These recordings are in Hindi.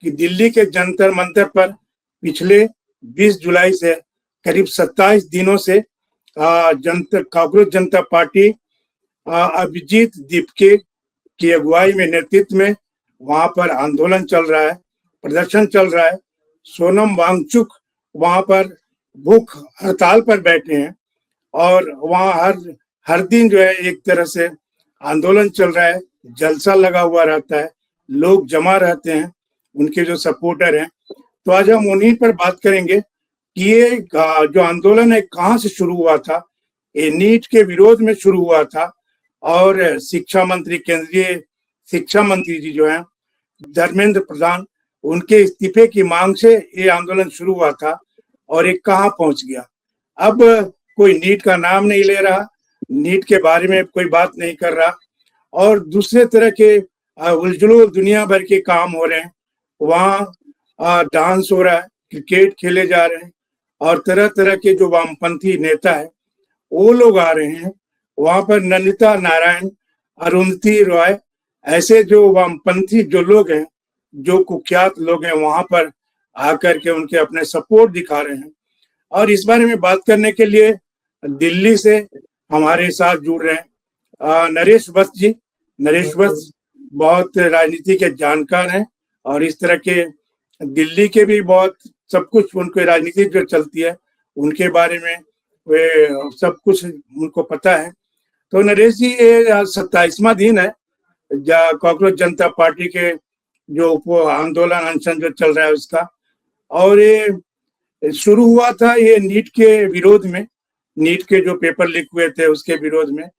कि दिल्ली के जंतर मंतर पर पिछले 20 जुलाई से करीब 27 दिनों से कांग्रेस जनता पार्टी अभिजीत दीपके की अगुवाई में, नेतृत्व में वहां पर आंदोलन चल रहा है, प्रदर्शन चल रहा है। सोनम वांगचुक वहां पर भूख हड़ताल पर बैठे हैं और वहां हर दिन जो है एक तरह से आंदोलन चल रहा है, जलसा लगा हुआ रहता है, लोग जमा रहते हैं, उनके जो सपोर्टर हैं। तो आज हम उन्हीं पर बात करेंगे कि ये जो आंदोलन है कहाँ से शुरू हुआ था। ये नीट के विरोध में शुरू हुआ था और शिक्षा मंत्री, केंद्रीय शिक्षा मंत्री जी जो हैं धर्मेंद्र प्रधान, उनके इस्तीफे की मांग से ये आंदोलन शुरू हुआ था और ये कहाँ पहुंच गया। अब कोई नीट का नाम नहीं ले रहा, नीट के बारे में कोई बात नहीं कर रहा और दूसरे तरह के उलझुल दुनिया भर के काम हो रहे हैं। वहाँ डांस हो रहा है, क्रिकेट खेले जा रहे हैं और तरह तरह के जो वामपंथी नेता है वो लोग आ रहे हैं। वहां पर नंदिता नारायण, अरुंधति रॉय, ऐसे जो वामपंथी जो लोग हैं, जो कुख्यात लोग हैं, वहां पर आकर के उनके अपने सपोर्ट दिखा रहे हैं। और इस बारे में बात करने के लिए दिल्ली से हमारे साथ जुड़ रहे हैं नरेश वत्स जी। नरेश वत्स बहुत राजनीति के जानकार हैं और इस तरह के दिल्ली के भी बहुत सब कुछ उनको राजनीति जो चलती है उनके बारे में वे सब कुछ उनको पता है। तो नरेश जी, ये 27वां दिन है कांग्रेस जनता पार्टी के जो आंदोलन अनशन जो चल रहा है उसका, और ये शुरू हुआ था ये नीट के विरोध में, नीट के जो पेपर लीक हुए थे उसके विरोध में,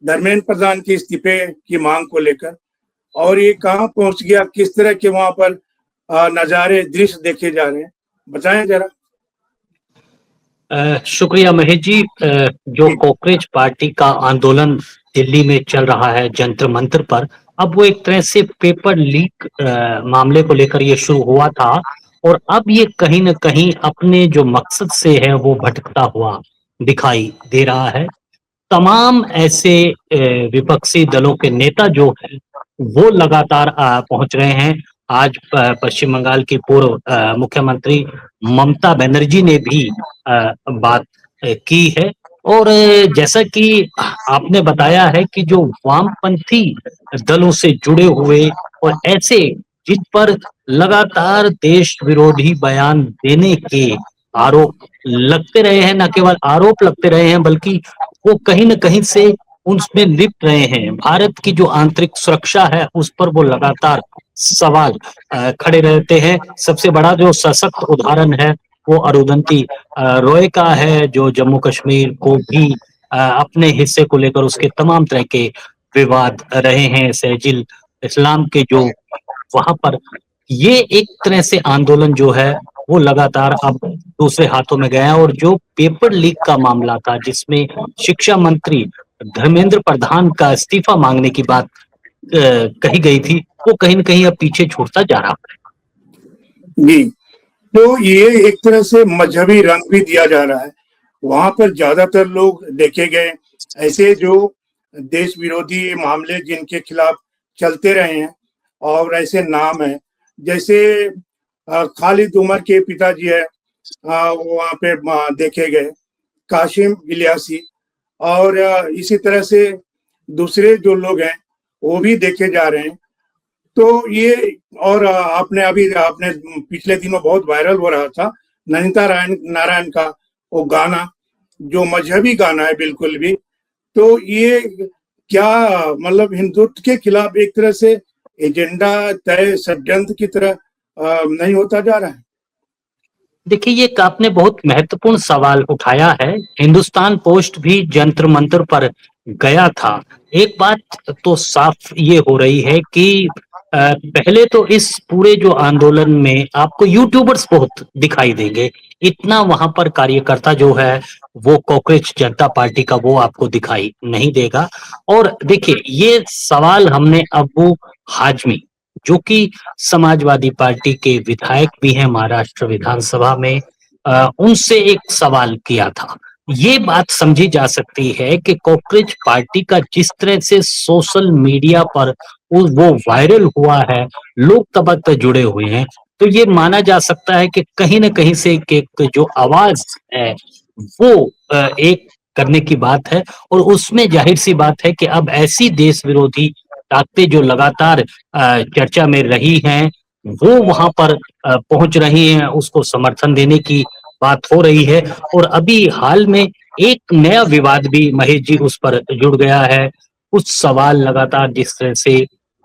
धर्मेंद्र प्रधान के इस्तीफे की मांग को लेकर। और ये कहाँ पहुंच गया, किस तरह के वहां पर नजारे दृश्य देखे जा रहे हैं, बताएं जरा। शुक्रिया महेश जी। जो कांग्रेस पार्टी का आंदोलन दिल्ली में चल रहा है जंतर मंतर पर, अब वो एक तरह से पेपर लीक मामले को लेकर ये शुरू हुआ था और अब ये कहीं न कहीं अपने जो मकसद से है वो भटकता हुआ दिखाई दे रहा है। तमाम ऐसे विपक्षी दलों के नेता जो हैं वो लगातार पहुंच रहे हैं। आज पश्चिम बंगाल की पूर्व मुख्यमंत्री ममता बनर्जी ने भी बात की है और जैसा कि आपने बताया है कि जो वामपंथी दलों से जुड़े हुए और ऐसे जिन पर लगातार देश विरोधी बयान देने के आरोप लगते रहे हैं, न केवल आरोप लगते रहे हैं बल्कि वो कहीं न कहीं से उसमें लिप्त रहे हैं। भारत की जो आंतरिक सुरक्षा है उस पर वो लगातार सवाल खड़े रहते हैं। सबसे बड़ा जो सशक्त उदाहरण है वो अरुंधति रॉय का है, जो जम्मू कश्मीर को भी अपने हिस्से को लेकर उसके तमाम तरह के विवाद रहे हैं। सहजिल इस्लाम के जो वहां पर ये एक तरह से आंदोलन जो है वो लगातार अब दूसरे हाथों में गया है। और जो पेपर लीक का मामला था जिसमें शिक्षा मंत्री धर्मेंद्र प्रधान का इस्तीफा मांगने की बात कही गई थी, वो कहीं न कहीं अब पीछे छूटता जा रहा है। जी, तो ये एक तरह से मजहबी रंग भी दिया जा रहा है। वहां पर ज्यादातर लोग देखे गए ऐसे जो देश विरोधी मामले जिनके खिलाफ चलते रहे हैं और ऐसे नाम है जैसे खालिद उमर के पिताजी है, वहां पे देखे गए काशिम इलियासी, और इसी तरह से दूसरे जो लोग हैं वो भी देखे जा रहे हैं। तो ये, और आपने पिछले दिनों बहुत वायरल हो रहा था नंदिता नारायण का वो गाना, जो मजहबी गाना है बिल्कुल भी। तो ये क्या मतलब हिंदुत्व के खिलाफ एक तरह से एजेंडा तय षड्यंत्र की तरह नहीं होता जा रहा है? देखिए, ये आपने बहुत महत्वपूर्ण सवाल उठाया है। हिंदुस्तान पोस्ट भी जंतर मंतर पर गया था। एक बात तो साफ ये हो रही है कि पहले तो इस पूरे जो आंदोलन में आपको यूट्यूबर्स बहुत दिखाई देंगे, इतना वहां पर कार्यकर्ता जो है वो कांग्रेस जनता पार्टी का वो आपको दिखाई नहीं देगा। और देखिए, ये सवाल हमने अब्बू हाजमी, जो कि समाजवादी पार्टी के विधायक भी हैं महाराष्ट्र विधानसभा में, उनसे एक सवाल किया था। ये बात समझी जा सकती है कि कांग्रेस पार्टी का जिस तरह से सोशल मीडिया पर वो वायरल हुआ है, लोग तब तक जुड़े हुए हैं, तो ये माना जा सकता है कि कहीं न कहीं से कि जो आवाज़ है, वो एक करने की बात है और उसमें ज़ाहिर-सी बात है कि अब ऐसी देश विरोधी ताकतें जो लगातार चर्चा में रही हैं, वो वहाँ पर पहुँच रही हैं, उसको समर्थन देने की बात हो रही है और अभी हाल में एक नया विवाद भी महेश जी उस पर जुड़ गया है। कुछ सवाल लगातार जिस तरह से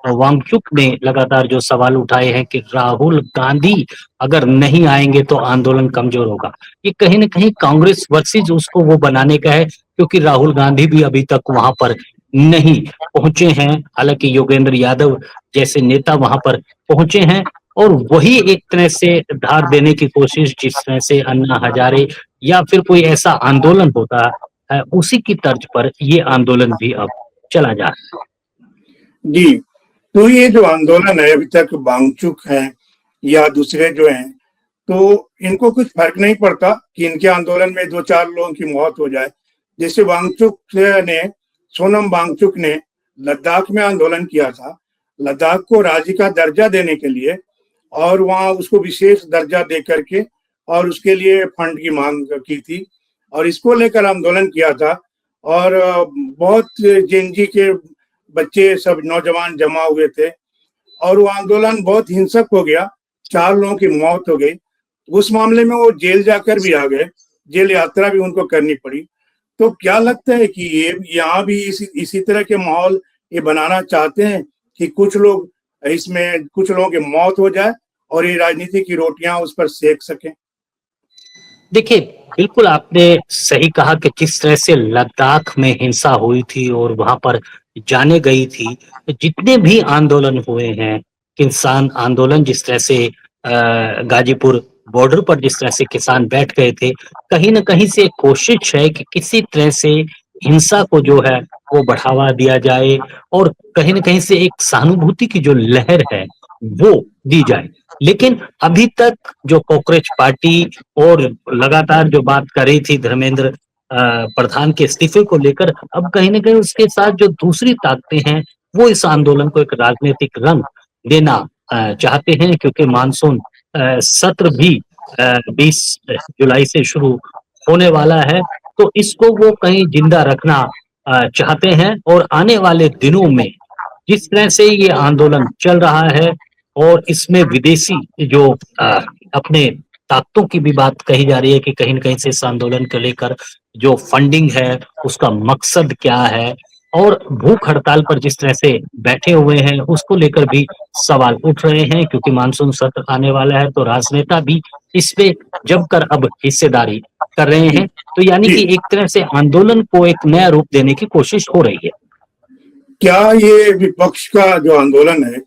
वांगचुक ने लगातार जो सवाल उठाए हैं कि राहुल गांधी अगर नहीं आएँगे तो आंदोलन कमज़ोर होगा। ये कहीं न कहीं कांग्रेस वर्सेस उसको वो बनाने का है क्योंकि राहुल गांधी भी अभी तक वहाँ पर नहीं पहुँचे हैं। हालाँकि योगेंद्र यादव जैसे नेता वहाँ पर पहुँचे हैं और वही एक तरह से धार देने की कोशिश जिस तरह से अन्ना हज़ारे या फिर कोई ऐसा आंदोलन होता है, उसी की तर्ज पर ये आंदोलन भी अब चला जा रहा है। जी, तो ये जो आंदोलन है अभी तक वांगचुक हैं या दूसरे जो हैं, तो इनको कुछ फ़र्क नहीं पड़ता कि इनके आंदोलन में 2-4 लोगों की मौत हो जाए। जैसे ने सोनम वांगचुक ने लद्दाख में आंदोलन किया था। लद्दाख को राज्य का दर्जा देने के लिए और वहाँ उसको विशेष दर्जा दे करके और उसके लिए फंड की माँग की थी और इसको लेकर आंदोलन किया था और बहुत जेन ज़ी के बच्चे सब नौजवान जमा हुए थे और वो आंदोलन बहुत हिंसक हो गया, 4 लोगों की मौत हो गई। उस मामले में वो जेल जाकर भी आ गए, जेल यात्रा भी उनको करनी पड़ी। तो क्या लगता है कि ये यहाँ भी इसी तरह के माहौल ये बनाना चाहते हैं कि कुछ लोग इसमें कुछ लोगों की मौत हो जाए और ये राजनीति की रोटियाँ उस पर सेक सकें? देखिए, बिल्कुल आपने सही कहा कि जिस तरह से लद्दाख में हिंसा हुई थी और वहाँ पर जाने गई थी, जितने भी आंदोलन हुए हैं, किसान आंदोलन जिस तरह से गाज़ीपुर बॉर्डर पर जिस तरह से किसान बैठ गए थे, कहीं न कहीं से कोशिश है कि किसी तरह से हिंसा को जो है, वो बढ़ावा दिया जाए और कहीं न कहीं से एक सहानुभूति की जो लहर है, वो दी जाए। लेकिन अभी तक जो कांग्रेस पार्टी और लगातार जो बात कर रही थी धर्मेंद्र प्रधान के इस्तीफे को लेकर अब कहीं न कहीं उसके साथ जो दूसरी ताकतें हैं, वो इस आंदोलन को एक राजनीतिक रंग देना चाहते हैं क्योंकि मानसून सत्र भी 20 जुलाई से शुरू होने वाला है, तो इसको वो कहीं जिंदा रखना चाहते हैं और आने वाले दिनों में जिस तरह से ये आंदोलन चल रहा है और इसमें विदेशी जो अपने ताकतों की भी बात कही जा रही है कि कहीं न कहीं से इस आंदोलन को लेकर जो फंडिंग है, उसका मकसद क्या है? और भूख हड़ताल पर जिस तरह से बैठे हुए हैं, उसको लेकर भी सवाल उठ रहे हैं क्योंकि मानसून सत्र आने वाला है, तो राजनेता भी इसपे जमकर अब हिस्सेदारी कर रहे जी, हैं। तो यानी जी। कि एक तरह से आंदोलन को एक नया रूप देने की कोशिश हो रही है। क्या ये विपक्ष का जो आंदोलन है,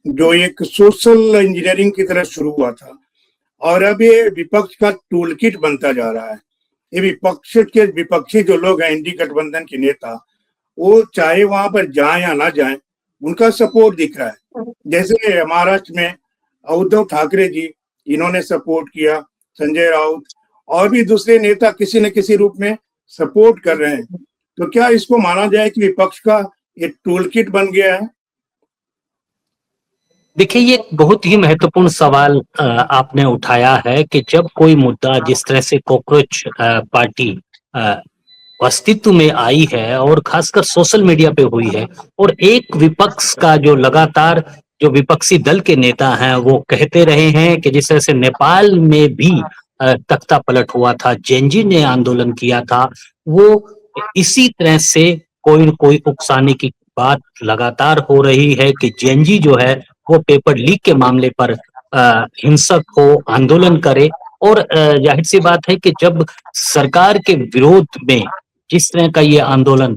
जो एक सोशल इंजीनियरिंग की तरह शुरू हुआ था और अब ये विपक्ष का टूल किट बनता जा रहा है। ये विपक्षी जो लोग हैं इंडी गठबंधन के नेता, वो चाहे वहां पर जाएं या ना जाएं, उनका सपोर्ट दिख रहा है। जैसे महाराष्ट्र में उद्धव ठाकरे जी, इन्होंने सपोर्ट किया, संजय राउत और भी दूसरे नेता किसी न किसी रूप में सपोर्ट कर रहे हैं। तो क्या इसको माना जाए कि विपक्ष का ये टूल किट बन गया है? देखिए, ये एक बहुत ही महत्वपूर्ण सवाल आपने उठाया है कि जब कोई मुद्दा जिस तरह से कॉकरोच पार्टी अ, अस्तित्व में आई है और खासकर सोशल मीडिया पे हुई है और एक विपक्ष का जो लगातार जो विपक्षी दल के नेता हैं वो कहते रहे हैं कि जिस तरह से नेपाल में भी तख्ता पलट हुआ था, जेनजी ने आंदोलन किया था, वो इसी तरह से कोई न कोई उकसाने की बात लगातार हो रही है कि जेनजी जो है वो पेपर लीक के मामले पर हिंसक हो, आंदोलन करे और ज़ाहिर-सी बात है कि जब सरकार के विरोध में जिस तरह का ये आंदोलन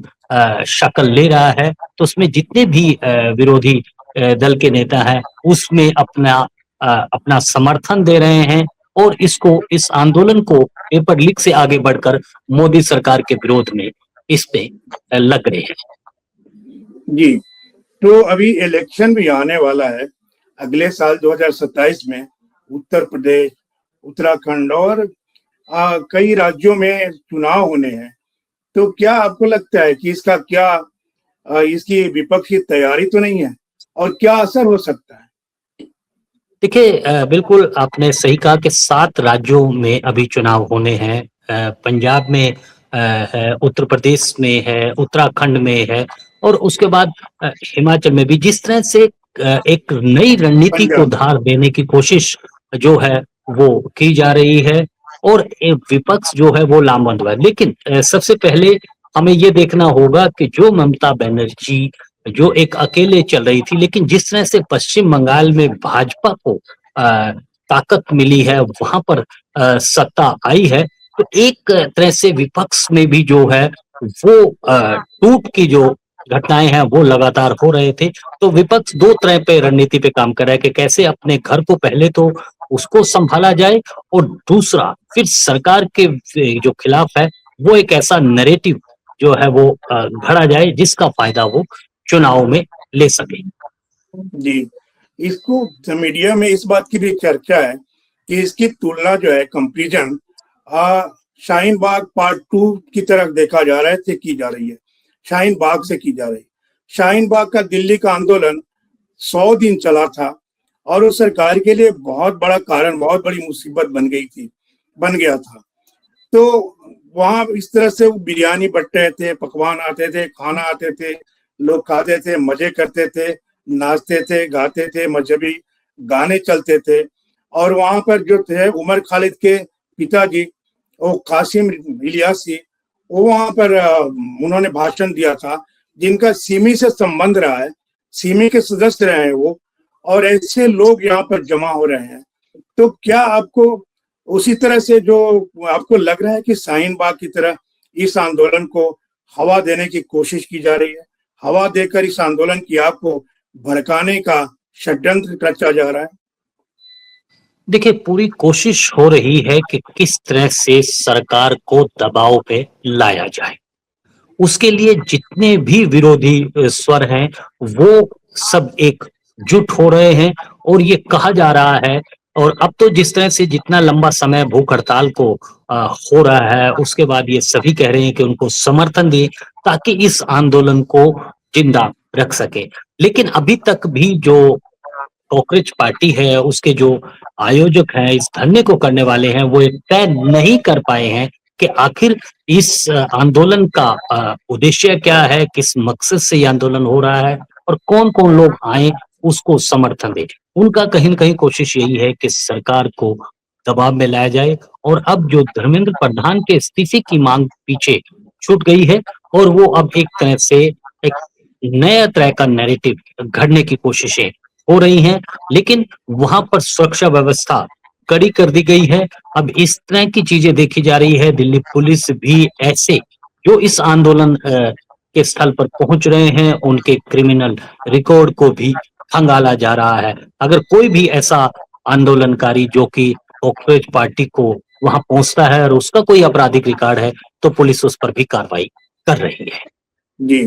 शक्ल ले रहा है, तो उसमें जितने भी विरोधी दल के नेता हैं, उसमें अपना समर्थन दे रहे हैं और इस आंदोलन को पेपर लीक से आगे बढ़कर मोदी सरकार के विरोध में इस पे लग रहे हैं। जी, तो अभी इलेक्शन भी आने वाला है। अगले साल 2027 में उत्तर प्रदेश, उत्तराखंड और कई राज्यों में चुनाव होने हैं। तो क्या आपको लगता है कि इसकी विपक्ष की तैयारी तो नहीं है? और क्या असर हो सकता है? देखिए बिल्कुल आपने सही कहा कि 7 राज्यों में अभी चुनाव होने हैं। पंजाब में है, उत्तर प्रदेश में है, उत्तराखंड में है और उसके बाद हिमाचल में भी। जिस तरह से एक नई रणनीति को पंजाब। धार देने की कोशिश जो है वो की जा रही है और विपक्ष जो है वो लामबंद हुआ है। लेकिन सबसे पहले हमें ये देखना होगा कि जो ममता बनर्जी जो एक अकेले चल रही थी, लेकिन जिस तरह से पश्चिम बंगाल में भाजपा को ताकत मिली है, वहां पर सत्ता आई है, तो एक तरह से विपक्ष में भी जो है वो टूट की जो घटनाएं हैं वो लगातार हो रहे थे। तो विपक्ष दो तरह पे रणनीति पे काम कर रहा है कि कैसे अपने घर को पहले तो उसको संभाला जाए और दूसरा फिर सरकार के जो खिलाफ है वो एक ऐसा नैरेटिव जो है वो घड़ा जाए जिसका फायदा वो चुनाव में ले सके। जी, इसको मीडिया में इस बात की भी चर्चा है कि इसकी तुलना जो है कंपैरिजन शाहीन बाग पार्ट 2 की तरफ देखा जा रहा है से की जा रही है, शाहीन बाग से की जा रही है। शाहीन बाग का दिल्ली का आंदोलन 100 दिन चला था और उस सरकार के लिए बहुत बड़ा कारण, बहुत बड़ी मुसीबत बन गया था। तो वहां इस तरह से वो बिरयानी बट रहे थे, पकवान आते थे, खाना आते थे, लोग खाते थे, मजे करते थे, नाचते थे, गाते थे, मजहबी गाने चलते थे। और वहां पर जो थे उमर खालिद के पिताजी वो कासिम इलियासी, वो वहां पर उन्होंने भाषण दिया था, जिनका सिमी से संबंध रहा है, सिमी के सदस्य रहे हैं वो, और ऐसे लोग यहाँ पर जमा हो रहे हैं। तो क्या आपको उसी तरह से जो आपको लग रहा है कि शाहीन बाग की तरह इस आंदोलन को हवा देने की कोशिश की जा रही है, हवा देकर इस आंदोलन की आग को भड़काने का षड्यंत्र रचा जा रहा है? देखिए पूरी कोशिश हो रही है कि किस तरह से सरकार को दबाव पे लाया जाए। उसके लिए जितने भी विरोधी स्वर हैं वो सब एकजुट हो रहे हैं और ये कहा जा रहा है और अब तो जिस तरह से जितना लंबा समय भूख हड़ताल को हो रहा है उसके बाद ये सभी कह रहे हैं कि उनको समर्थन दें ताकि इस आंदोलन को जिंदा रख सके। लेकिन अभी तक भी जो कॉकरोच पार्टी है उसके जो आयोजक हैं इस धरने को करने वाले हैं वो एक तय नहीं कर पाए हैं कि आखिर इस आंदोलन का उद्देश्य क्या है, किस मकसद से ये आंदोलन हो रहा है और कौन-कौन लोग आए उसको समर्थन दें। उनका कहीं न कहीं कोशिश यही है कि सरकार को दबाव में लाया जाए और अब जो धर्मेंद्र प्रधान के इस्तीफे की मांग पीछे छूट गई है और वो अब एक तरह से एक नया तरह का नैरेटिव घड़ने की कोशिशें हो रही हैं, लेकिन वहां पर सुरक्षा व्यवस्था कड़ी कर दी गई है। अब इस तरह की चीजें देखी जा रही है, दिल्ली पुलिस भी ऐसे जो इस आंदोलन के स्थल पर पहुंच रहे हैं उनके क्रिमिनल रिकॉर्ड को भी खंगाला जा रहा है। अगर कोई भी ऐसा आंदोलनकारी जो कि कॉकरोच पार्टी को वहां पहुंचता है और उसका कोई आपराधिक रिकॉर्ड है तो पुलिस उस पर भी कार्रवाई कर रही है। जी,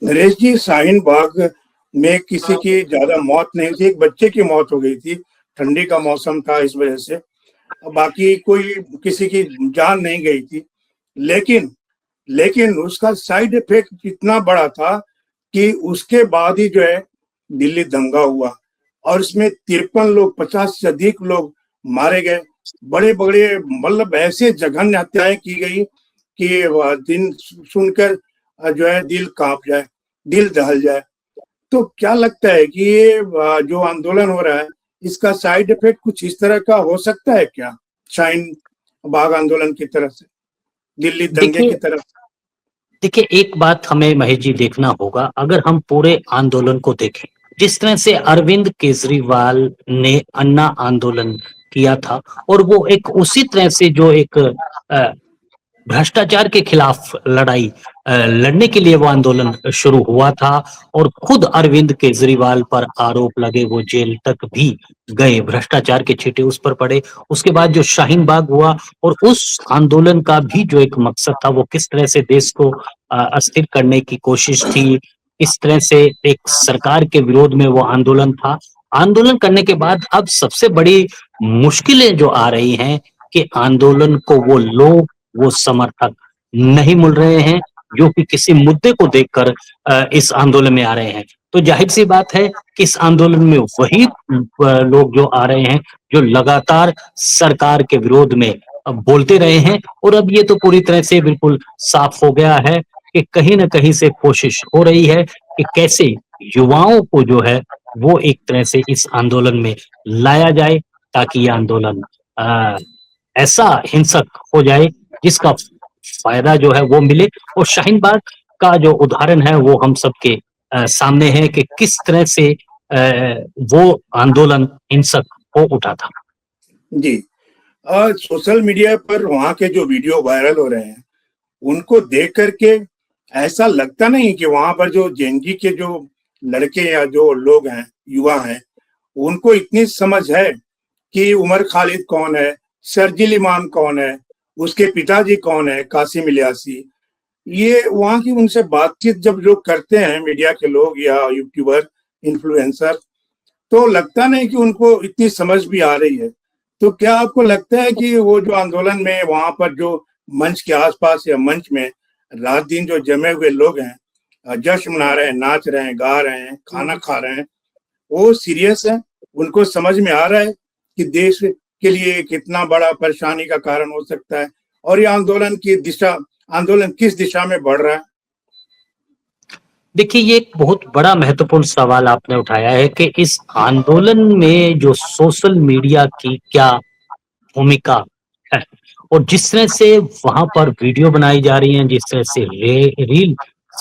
नरेश जी, शाहीन बाग में किसी की ज्यादा मौत नहीं हुई थी, एक बच्चे की मौत हो गई थी, ठंडी का मौसम था इस वजह से, बाकी कोई किसी की जान नहीं गई थी। लेकिन लेकिन उसका साइड इफेक्ट इतना बड़ा था कि उसके बाद ही जो है दिल्ली दंगा हुआ और इसमें 53 लोग, 50 से अधिक लोग मारे गए। बड़े बड़े मतलब ऐसे जघन्य हत्याएं की गई कि दिन सुनकर जो है दिल कांप जाए, दिल दहल जाए। तो क्या लगता है कि ये जो आंदोलन हो रहा है इसका साइड इफेक्ट कुछ इस तरह का हो सकता है क्या, शाहीन बाग आंदोलन की तरफ से, दिल्ली दंगे की देखिए तरफ? देखिए एक बात हमें महेश जी देखना होगा, अगर हम पूरे आंदोलन को देखें जिस तरह से अरविंद केजरीवाल ने अन्ना आंदोलन किया था और वो एक उसी तरह से जो एक भ्रष्टाचार के खिलाफ लड़ाई लड़ने के लिए वो आंदोलन शुरू हुआ था और खुद अरविंद केजरीवाल पर आरोप लगे, वो जेल तक भी गए, भ्रष्टाचार के छींटे उस पर पड़े। उसके बाद जो शाहीन बाग हुआ और उस आंदोलन का भी जो एक मकसद था वो किस तरह से देश को अस्थिर करने की कोशिश थी, इस तरह से एक सरकार के विरोध में वो आंदोलन था। आंदोलन करने के बाद अब सबसे बड़ी मुश्किलें जो आ रही हैं कि आंदोलन को वो लोग, वो समर्थक नहीं मिल रहे हैं जो कि किसी मुद्दे को देखकर इस आंदोलन में आ रहे हैं। तो जाहिर सी बात है कि इस आंदोलन में वही लोग जो आ रहे हैं, जो लगातार सरकार के विरोध में बोलते रहे हैं, और अब ये तो पूरी तरह से बिल्कुल साफ हो गया है कि कहीं न कहीं से कोशिश हो रही है कि कैसे युवाओं को जो है वो एक तरह से इस आंदोलन में लाया जाए, ताकि ये आंदोलन ऐसा हिंसक हो जाए जिसका फायदा जो है वो मिले। और शाहीन बाग का जो उदाहरण है वो हम सबके सामने है कि किस तरह से वो आंदोलन हिंसक हो उठा था। जी। सोशल मीडिया पर वहाँ के जो वीडियो वायरल हो रहे हैं, उनको देख करके ऐसा लगता नहीं कि वहाँ पर जो जेनजी के जो लड़के या जो लोग हैं, युवा हैं, उनको इतनी समझ है कि उमर खालिद कौन है, शर्जील इमाम कौन है, उसके पिताजी कौन है, कासिम इलियासी। ये वहाँ की उनसे बातचीत जब जो करते हैं मीडिया के लोग या यूट्यूबर, इन्फ्लुएंसर, तो लगता नहीं कि उनको इतनी समझ भी आ रही है। तो क्या आपको लगता है कि वो जो आंदोलन में वहाँ पर जो मंच के आसपास या मंच में रात दिन जो जमे हुए लोग हैं, जश्न मना रहे हैं, नाच रहे हैं, गा रहे हैं, खाना खा रहे हैं, वो सीरियस है? उनको समझ में आ रहा है कि देश के लिए कितना बड़ा परेशानी का कारण हो सकता है और ये आंदोलन किस दिशा में बढ़ रहा है? देखिए, ये एक बहुत बड़ा महत्वपूर्ण सवाल आपने उठाया है कि इस आंदोलन में जो सोशल मीडिया की क्या भूमिका है, और जिस तरह से वहाँ पर वीडियो बनाई जा रही हैं, जिस तरह से रील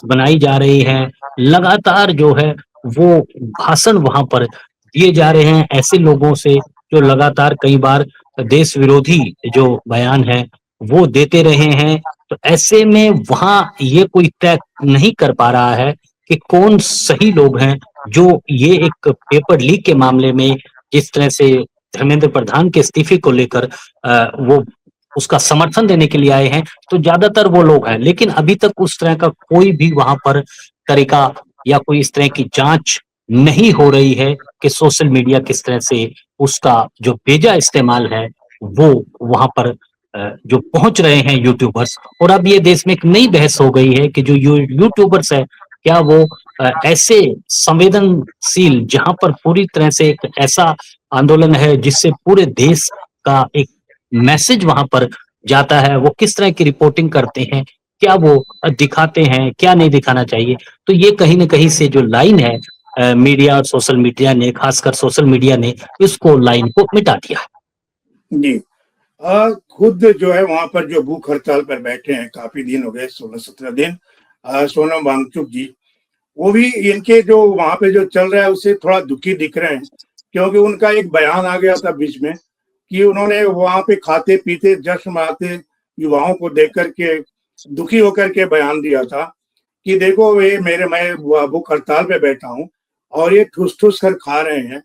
बनाई जा रही हैं, लगातार जो है वो भाषण वहाँ पर दिए जा रहे हैं ऐसे लोगों से जो लगातार कई बार देश विरोधी जो बयान है वो देते रहे हैं। तो ऐसे में वहाँ ये कोई तय नहीं कर पा रहा है कि कौन सही लोग हैं जो ये एक पेपर लीक के मामले में जिस तरह से धर्मेंद्र प्रधान के इस्तीफे को लेकर वो उसका समर्थन देने के लिए आए हैं, तो ज्यादातर वो लोग हैं। लेकिन अभी तक उस तरह का कोई भी वहां पर तरीका या कोई इस तरह की जांच नहीं हो रही है कि सोशल मीडिया किस तरह से उसका जो बेजा इस्तेमाल है वो वहां पर जो पहुंच रहे हैं यूट्यूबर्स। और अब ये देश में एक नई बहस हो गई है कि जो यूट्यूबर्स है, क्या वो ऐसे संवेदनशील, जहां पर पूरी तरह से एक ऐसा आंदोलन है जिससे पूरे देश का एक मैसेज वहां पर जाता है, वो किस तरह की रिपोर्टिंग करते हैं, क्या वो दिखाते हैं, क्या नहीं दिखाना चाहिए। तो ये कहीं न कहीं से जो लाइन है मीडिया और सोशल मीडिया ने, खासकर सोशल मीडिया ने इसको लाइन को मिटा दिया है। जी। खुद जो है वहाँ पर जो भूख हड़ताल पर बैठे हैं, काफी दिन हो गए, 16-17 दिन, सोनम वांगचुक जी, वो भी इनके जो वहाँ पे जो चल रहा है उससे थोड़ा दुखी दिख रहे हैं, क्योंकि उनका एक बयान आ गया था बीच में कि उन्होंने वहाँ पे खाते पीते जश्न मनाते युवाओं को देख करके दुखी होकर के बयान दिया था कि देखो मैं भूख हड़ताल पे बैठा हूँ और ये ठूस ठूस कर खा रहे हैं,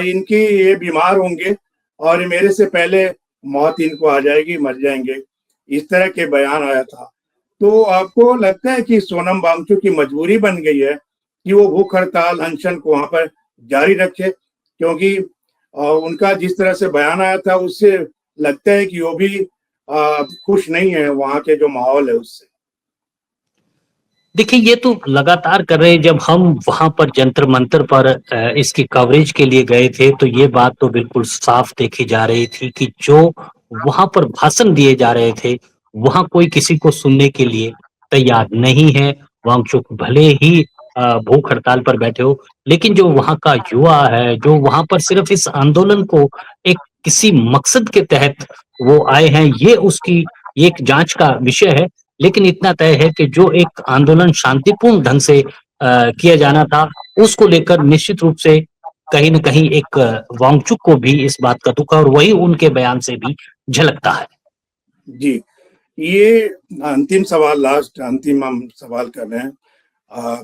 इनकी ये बीमार होंगे और मेरे से पहले मौत इनको आ जाएगी, मर जाएंगे। इस तरह के बयान आया था। तो आपको लगता है कि सोनम वांगचुक की मजबूरी बन गई है कि वो भूख हड़ताल अनशन को वहां पर जारी रखे, क्योंकि उनका जिस तरह से बयान आया था उससे लगता है कि वो भी खुश नहीं है वहां के जो माहौल है उससे। देखिए, ये तो लगातार कर रहे हैं। जब हम वहां पर जंतर मंतर पर इसकी कवरेज के लिए गए थे, तो ये बात तो बिल्कुल साफ देखी जा रही थी कि जो वहां पर भाषण दिए जा रहे थे, वहां कोई किसी को सुनने के लिए तैयार नहीं है। वांगचुक भले ही भूख हड़ताल पर बैठे हो, लेकिन जो वहां का युवा है, जो वहां पर सिर्फ इस आंदोलन को एक किसी मकसद के तहत वो आए हैं, ये एक जांच का विषय है। लेकिन इतना तय है कि जो एक आंदोलन शांतिपूर्ण ढंग से किया जाना था, उसको लेकर निश्चित रूप से कहीं न कहीं एक वांगचुक को भी इस बात का दुःख है, और वही उनके बयान से भी झलकता है। जी। ये अंतिम हम सवाल कर रहे हैं।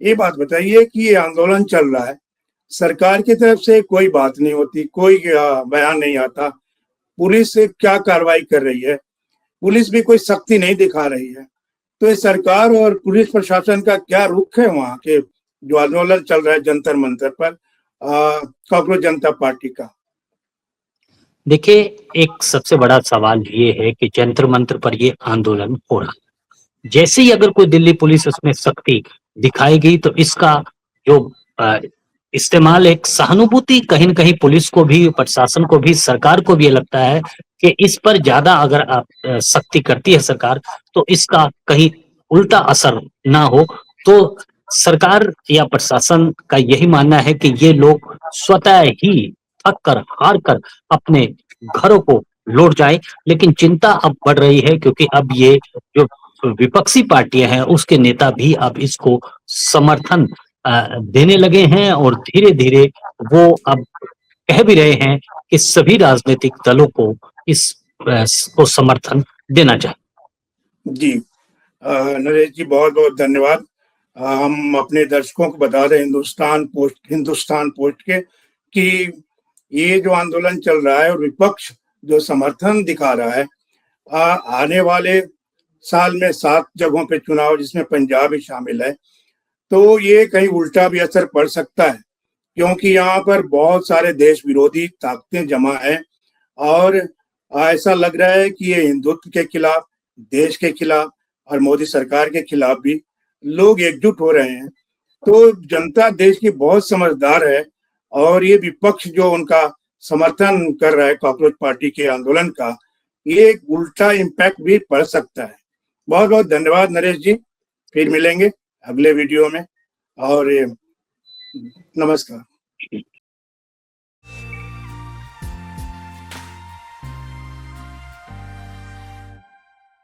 ये बात बताइए कि ये आंदोलन चल रहा है, सरकार की तरफ से कोई बात नहीं होती, कोई बयान नहीं आता, पुलिस क्या कार्रवाई कर रही है? पुलिस भी कोई सख्ती नहीं दिखा रही है। तो ये सरकार और पुलिस प्रशासन का क्या रुख है वहाँ के जो आंदोलन चल रहा है जंतर मंतर पर, कॉकरोच जनता पार्टी का? देखिए, एक सबसे बड़ा सवाल ये है कि जंतर मंतर पर ये आंदोलन हो रहा है। जैसे ही अगर कोई दिल्ली पुलिस उसमें सख्ती दिखाएगी, तो इसका जो इस्तेमाल एक सहानुभूति कहीं न कहीं पुलिस को भी, प्रशासन को भी, सरकार को भी ये लगता है कि इस पर ज़्यादा अगर सख्ती करती है सरकार, तो इसका कहीं उल्टा असर ना हो। तो सरकार या प्रशासन का यही मानना है कि ये लोग स्वतः ही थक कर, हार कर अपने घरों को लौट जाएँ। लेकिन चिंता अब बढ़ रही है क्योंकि अब ये जो विपक्षी पार्टियाँ हैं, उसके नेता भी अब इसको समर्थन देने लगे हैं और धीरे-धीरे वो अब कह भी रहे हैं कि सभी राजनीतिक दलों को इस को समर्थन देना चाहिए। जी नरेश जी, बहुत बहुत धन्यवाद। हम अपने दर्शकों को बता दें हिंदुस्तान पोस्ट के कि ये जो आंदोलन चल रहा है और विपक्ष जो समर्थन दिखा रहा है, आने वाले साल में 7 जगहों पे चुनाव जिसमें पंजाब भी शामिल है, तो ये कहीं उल्टा भी असर पड़ सकता है क्योंकि यहाँ पर बहुत सारे देश विरोधी ताकतें जमा हैं और ऐसा लग रहा है कि ये हिंदुत्व के खिलाफ, देश के खिलाफ और मोदी सरकार के खिलाफ भी लोग एकजुट हो रहे हैं। तो जनता देश की बहुत समझदार है और ये विपक्ष जो उनका समर्थन कर रहा है कॉकरोच पार्टी के आंदोलन का, ये एक उल्टा इम्पैक्ट भी पड़ सकता है। बहुत बहुत धन्यवाद नरेश जी, फिर मिलेंगे अगले वीडियो में और नमस्कार।